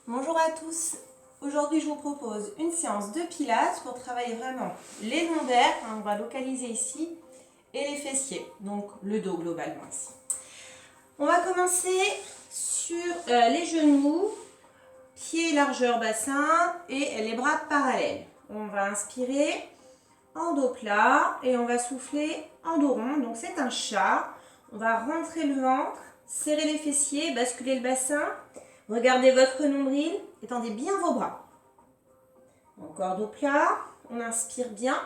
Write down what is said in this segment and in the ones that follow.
Bonjour à tous. Aujourd'hui, je vous propose une séance de pilates pour travailler vraiment les lombaires, on va localiser ici, et les fessiers, donc le dos globalement ici. On va commencer sur les genoux, pieds largeur bassin et les bras parallèles. On va inspirer en dos plat et on va souffler en dos rond, donc c'est un chat. On va rentrer le ventre, serrer les fessiers, basculer le bassin. Regardez votre nombril, étendez bien vos bras. Encore dos plat, on inspire bien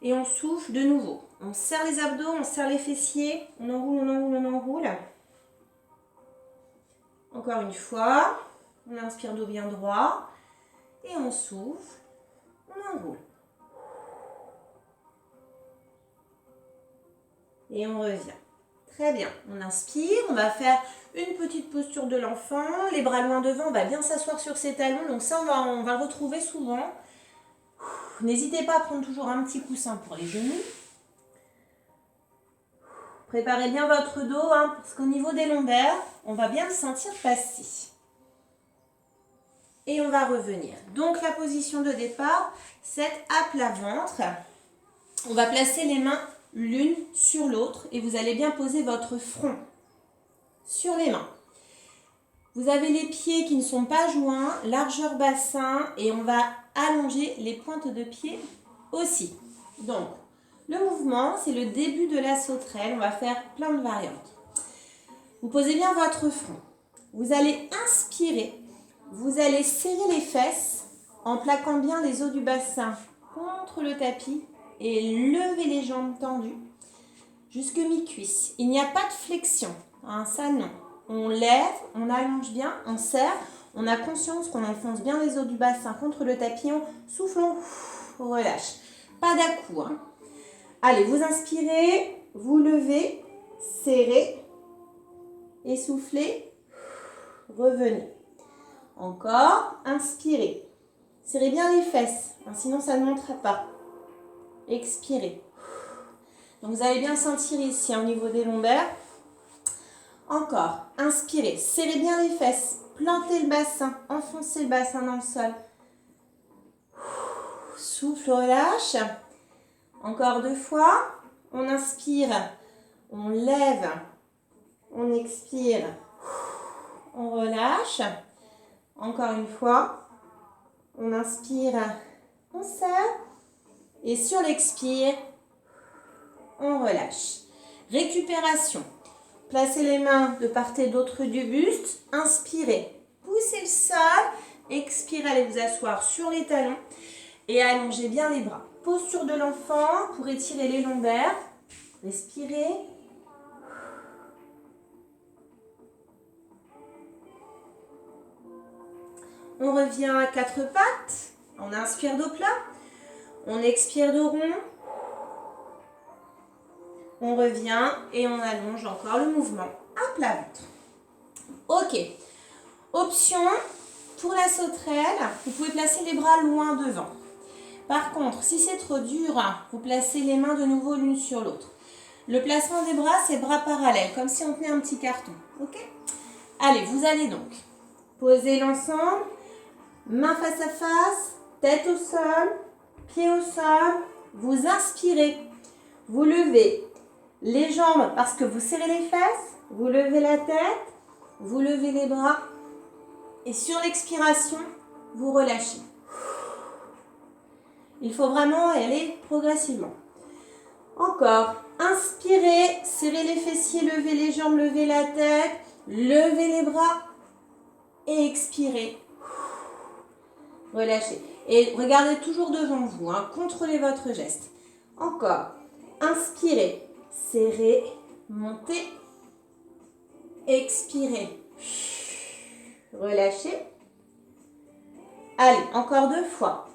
et on souffle de nouveau. On serre les abdos, on serre les fessiers, on enroule, on enroule, on enroule. Encore une fois, on inspire dos bien droit et on souffle, on enroule. Et on revient. Très bien, on inspire, on va faire une petite posture de l'enfant, les bras loin devant, on va bien s'asseoir sur ses talons, donc ça on va le retrouver souvent. N'hésitez pas à prendre toujours un petit coussin pour les genoux. Préparez bien votre dos, parce qu'au niveau des lombaires, on va bien le sentir passer. Et on va revenir. Donc la position de départ, c'est à plat ventre. On va placer les mains l'une sur l'autre et vous allez bien poser votre front sur les mains. Vous avez les pieds qui ne sont pas joints, largeur bassin, et on va allonger les pointes de pied aussi. Donc, le mouvement, c'est le début de la sauterelle. On va faire plein de variantes. Vous posez bien votre front. Vous allez inspirer. Vous allez serrer les fesses en plaquant bien les os du bassin contre le tapis et lever les jambes tendues jusque mi-cuisse. Il n'y a pas de flexion, ça non. On lève, on allonge bien, on serre, on a conscience qu'on enfonce bien les os du bassin contre le tapis, on souffle, on relâche. Pas d'à-coup. Allez, vous inspirez, vous levez, serrez, essoufflez, revenez. Encore, inspirez. Serrez bien les fesses, sinon ça ne montera pas. Expirez. Donc vous allez bien sentir ici au niveau des lombaires. Encore, inspirez, serrez bien les fesses, plantez le bassin, enfoncez le bassin dans le sol. Souffle, relâche. Encore 2 fois. On inspire, on lève, on expire, on relâche. Encore une fois. On inspire, on serre. Et sur l'expire, on relâche. Récupération. Placez les mains de part et d'autre du buste. Inspirez. Poussez le sol. Expirez, allez vous asseoir sur les talons. Et allongez bien les bras. Posture de l'enfant pour étirer les lombaires. Respirez. On revient à 4 pattes. On inspire dos plat. On expire dos rond. On revient et on allonge encore le mouvement à plat ventre. Ok. Option, pour la sauterelle, vous pouvez placer les bras loin devant. Par contre, si c'est trop dur, vous placez les mains de nouveau l'une sur l'autre. Le placement des bras, c'est bras parallèles, comme si on tenait un petit carton. Ok ? Allez, vous allez donc poser l'ensemble, main face à face, tête au sol, pied au sol. Vous inspirez, vous levez les jambes parce que vous serrez les fesses, vous levez la tête, vous levez les bras et sur l'expiration, vous relâchez. Il faut vraiment aller progressivement. Encore, inspirez, serrez les fessiers, levez les jambes, levez la tête, levez les bras et expirez. Relâchez. Et regardez toujours devant vous, contrôlez votre geste. Encore, inspirez. Serrez, montez, expirez, relâchez. Allez, encore 2 fois.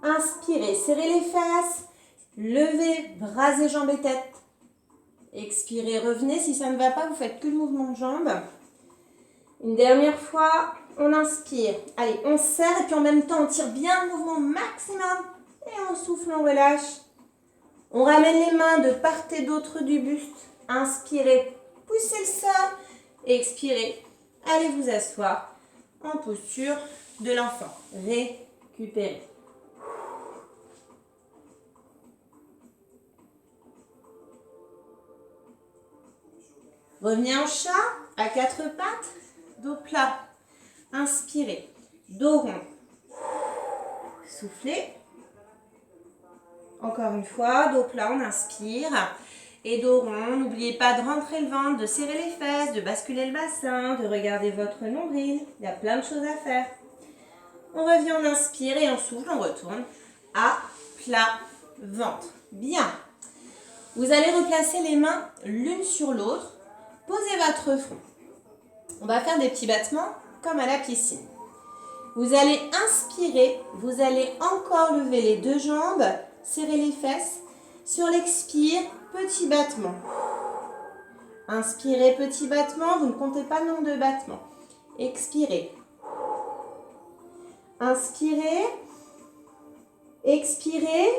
Inspirez, serrez les fesses, levez, bras et jambes et tête. Expirez, revenez. Si ça ne va pas, vous faites que le mouvement de jambes. Une dernière fois, on inspire. Allez, on serre et puis en même temps, on tire bien le mouvement maximum. Et on souffle, on relâche. On ramène les mains de part et d'autre du buste. Inspirez, poussez le sol. Expirez, allez vous asseoir en posture de l'enfant. Récupérez. Revenez en chat, à quatre pattes, dos plat. Inspirez, dos rond. Soufflez. Encore une fois, dos plat, on inspire. Et dos rond, n'oubliez pas de rentrer le ventre, de serrer les fesses, de basculer le bassin, de regarder votre nombril. Il y a plein de choses à faire. On revient, on inspire et on souffle, on retourne à plat ventre. Bien. Vous allez replacer les mains l'une sur l'autre. Posez votre front. On va faire des petits battements comme à la piscine. Vous allez inspirer, vous allez encore lever les deux jambes, serrer les fesses. Sur l'expire, petit battement. Inspirez, petit battement, vous ne comptez pas le nombre de battements. Expirez. Inspirez. Expirez.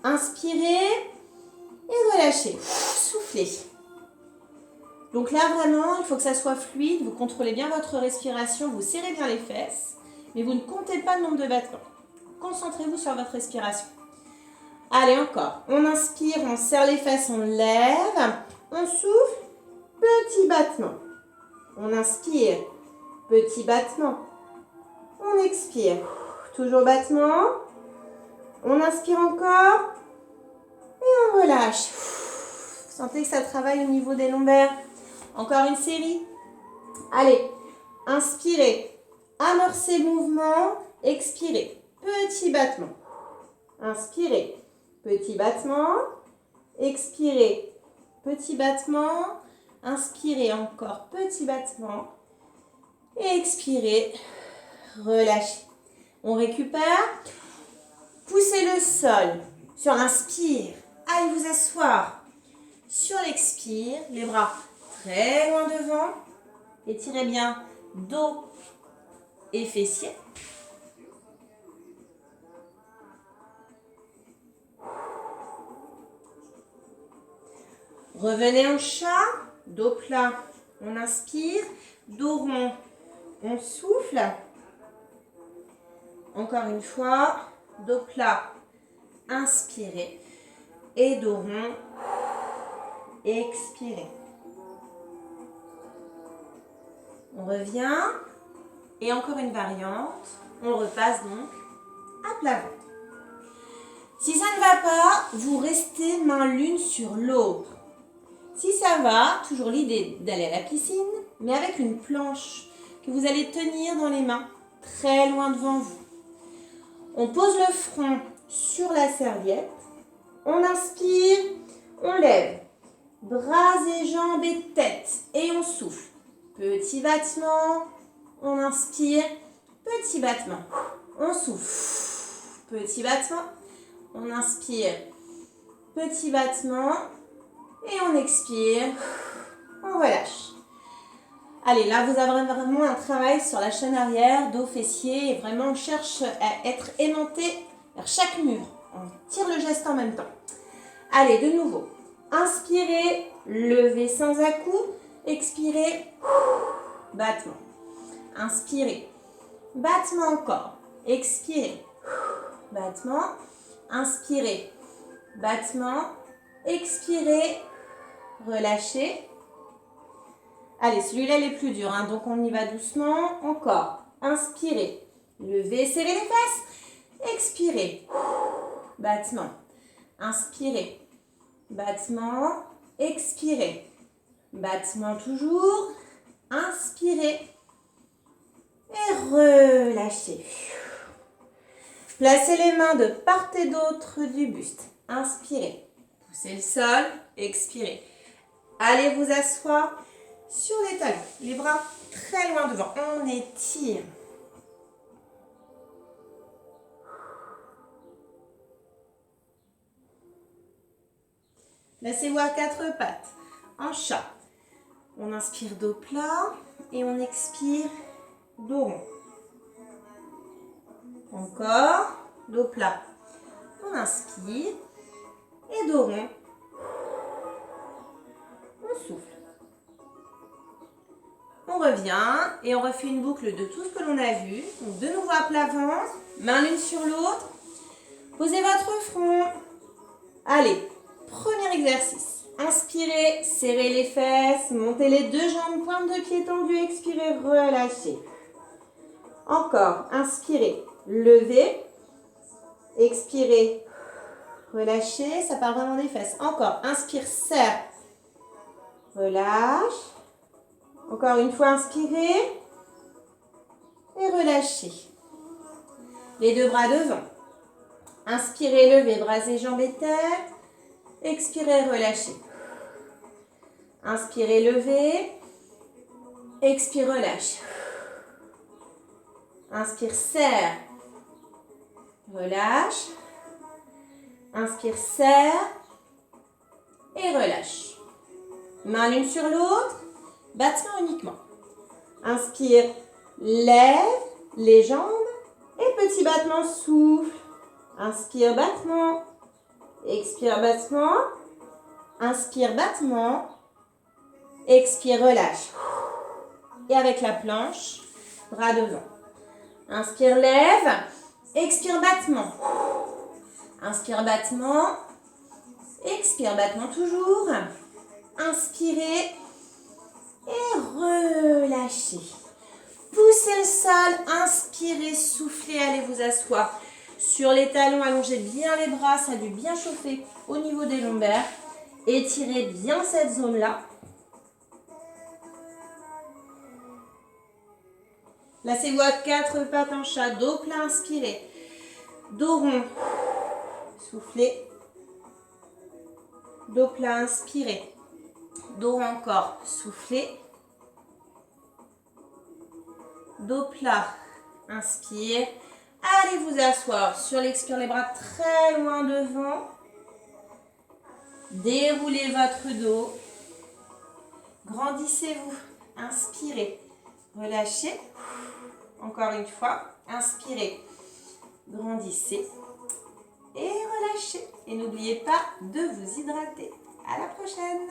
Inspirez. Et relâchez. Soufflez. Donc là, vraiment, il faut que ça soit fluide. Vous contrôlez bien votre respiration. Vous serrez bien les fesses. Mais vous ne comptez pas le nombre de battements. Concentrez-vous sur votre respiration. Allez, encore. On inspire, on serre les fesses, on lève. On souffle. Petit battement. On inspire. Petit battement. On expire. Toujours battement. On inspire encore. Et on relâche. Vous sentez que ça travaille au niveau des lombaires. Encore une série. Allez. Inspirez. Amorcez le mouvement. Expirez. Petit battement. Inspirez. Petit battement. Expirez. Petit battement. Inspirez encore. Petit battement. Et expirez. Relâchez. On récupère. Poussez le sol. Sur l'inspire. Allez vous asseoir. Sur l'expire, les bras très loin devant. Étirez bien dos et fessiers. Revenez en chat, dos plat, on inspire, dos rond, on souffle. Encore une fois, dos plat, inspirez et dos rond, expirez. On revient et encore une variante, on repasse donc à plat ventre. Si ça ne va pas, vous restez main l'une sur l'autre. Si ça va, toujours l'idée d'aller à la piscine, mais avec une planche que vous allez tenir dans les mains, très loin devant vous. On pose le front sur la serviette, on inspire, on lève, bras et jambes et tête, et on souffle. Petit battement, on inspire, petit battement, on souffle. Petit battement, on inspire, petit battement, et on expire, on relâche. Allez, là, vous avez vraiment un travail sur la chaîne arrière, dos, fessier. Et vraiment, on cherche à être aimanté vers chaque mur. On tire le geste en même temps. Allez, de nouveau. Inspirez, levez sans à-coups. Expirez, battement. Inspirez, battement encore. Expirez, battement. Inspirez, battement. Expirez, relâchez. Allez, celui-là, il est plus dur, hein, donc on y va doucement. Encore. Inspirez. Levez, serrez les fesses. Expirez. Battement. Inspirez. Battement. Expirez. Battement toujours. Inspirez. Et relâchez. Placez les mains de part et d'autre du buste. Inspirez. Poussez le sol. Expirez. Allez vous asseoir sur les talons. Les bras très loin devant. On étire. Placez-vous à quatre pattes. En chat. On inspire dos plat et on expire dos rond. Encore. Dos plat. On inspire et dos rond. On souffle. On revient et on refait une boucle de tout ce que l'on a vu. Donc de nouveau à plat ventre, main l'une sur l'autre. Posez votre front. Allez, premier exercice. Inspirez, serrez les fesses, montez les deux jambes, pointe de pied tendue, expirez, relâchez. Encore, inspirez, levez, expirez, relâchez, ça part vraiment des fesses. Encore, inspire, serre, relâche. Encore une fois, inspirez et relâchez. Les deux bras devant. Inspirez, levez, bras et jambes et tête. Expirez, relâchez. Inspirez, levez. Expire, relâche. Inspire, serre. Relâche. Inspire, serre. Et relâche. Main l'une sur l'autre. Battement uniquement. Inspire, lève les jambes. Et petit battement, souffle. Inspire, battement. Expire, battement. Inspire, battement. Expire, relâche. Et avec la planche, bras devant. Inspire, lève. Expire, battement. Inspire, battement. Expire, battement toujours. Inspirez. Et relâchez. Poussez le sol. Inspirez, soufflez. Allez vous asseoir sur les talons. Allongez bien les bras. Ça a dû bien chauffer au niveau des lombaires. Étirez bien cette zone-là. Placez-vous à quatre pattes en chat. Dos plat, inspirez. Dos rond. Soufflez. Dos plat, inspirez. Dos rond encore. Soufflez. Dos plat, inspire. Allez vous asseoir sur l'expire, les bras très loin devant. Déroulez votre dos. Grandissez-vous. Inspirez. Relâchez. Encore une fois. Inspirez. Grandissez. Et relâchez. Et n'oubliez pas de vous hydrater. À la prochaine.